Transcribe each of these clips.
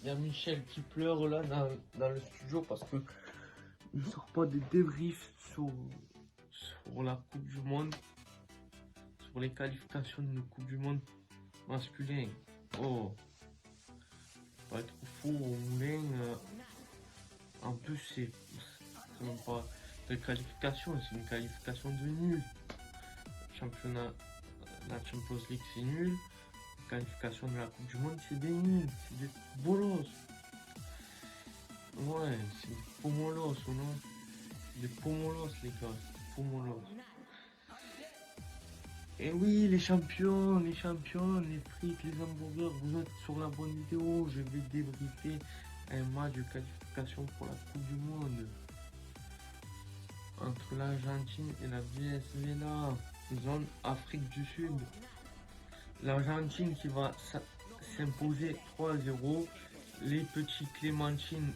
y a Michel qui pleure là dans le studio parce que il sort pas de débrief sur la Coupe du Monde, sur les qualifications de la Coupe du Monde masculin. Oh, pas être fou au moulin. En plus, c'est même pas de qualification, c'est une qualification de nul. Championnat, la Champions League, c'est nul. La qualification de la Coupe du Monde, c'est des nuls, c'est des bolos. Ouais, c'est des pomolos, ou non? Des pomolos, les gars, des pomolos. Et oui, les champions, les frites, les hamburgers, vous êtes sur la bonne vidéo. Je vais débriefer un match de qualification pour la Coupe du Monde entre l'Argentine et la Venezuela, zone Afrique du Sud. L'Argentine qui va s'imposer 3-0. Les petits Clémentines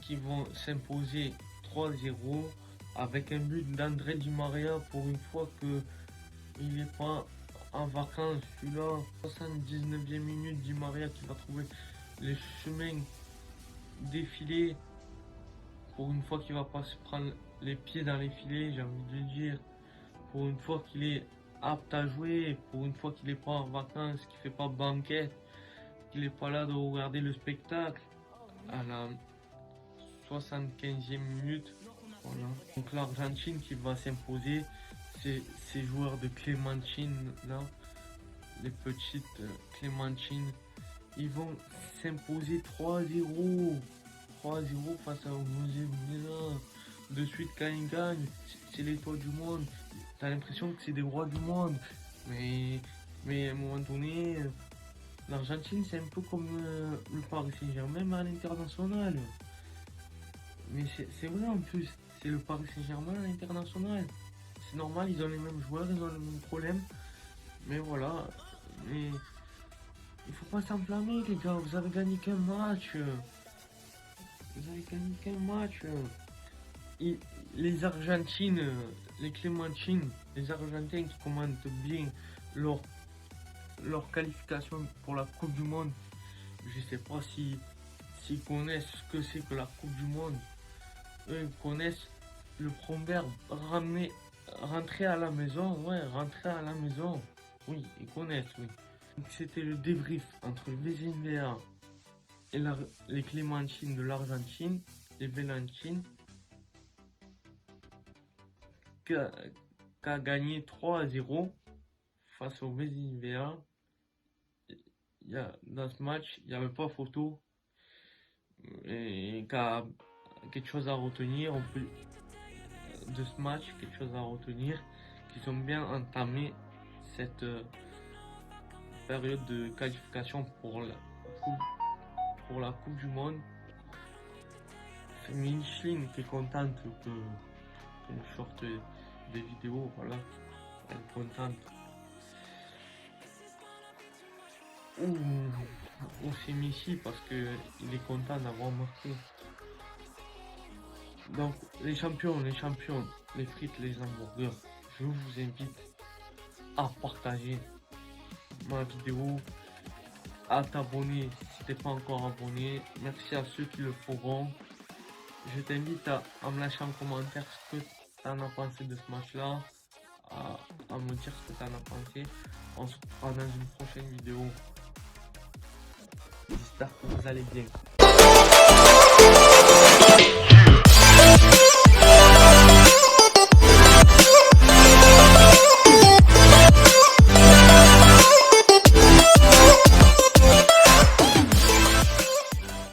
qui vont s'imposer 3-0 avec un but d'André Di Maria pour une fois que il n'est pas en vacances. Celui-là, 79e minute, Di Maria qui va trouver les chemins défilés pour une fois qu'il va pas se prendre les pieds dans les filets, j'ai envie de dire, pour une fois qu'il est apte à jouer, pour une fois qu'il n'est pas en vacances, qu'il fait pas banquette, qu'il n'est pas là de regarder le spectacle à la 75e minute. Voilà. Donc l'Argentine qui va s'imposer, ces joueurs de Clémentine là, les petites Clémentines, ils vont s'imposer 3-0 face à Venezuela. De suite quand ils gagnent, c'est les toits du monde. T'as l'impression que c'est des rois du monde. Mais à un moment donné, l'Argentine c'est un peu comme le Paris Saint-Germain mais à l'international. Mais c'est vrai en plus, c'est le Paris Saint-Germain à l'international. C'est normal, ils ont les mêmes joueurs, ils ont les mêmes problèmes. Mais voilà, mais il faut pas s'enflammer les gars, vous avez gagné qu'un match. Les Argentines, les Clémentines, les Argentins qui commandent bien leur qualification pour la Coupe du Monde. Je sais pas s'ils connaissent ce que c'est que la Coupe du Monde. Eux, ils connaissent le proverbe rentrer à la maison. Ouais, rentrer à la maison. Oui, ils connaissent, oui. C'était le débrief entre le Venezuela et les Clémentines de l'Argentine, les Valentines, qui a gagné 3-0 face au Venezuela. Dans ce match, il n'y avait pas photo. Et quelque chose à retenir de ce match, quelque chose à retenir, qu'ils ont bien entamé cette période de qualification pour la Coupe du Monde. C'est Micheline qui est contente que je sorte des vidéos, voilà, elle est contente. Ou c'est Michi parce que il est content d'avoir marqué. Donc les champions, les frites, les hamburgers, je vous invite à partager ma vidéo, à t'abonner si t'es pas encore abonné. Merci à ceux qui le feront. Je t'invite à me lâcher en commentaire ce que t'en as pensé de ce match là, à me dire ce que t'en as pensé. On se retrouvera dans une prochaine vidéo. J'espère que vous allez bien.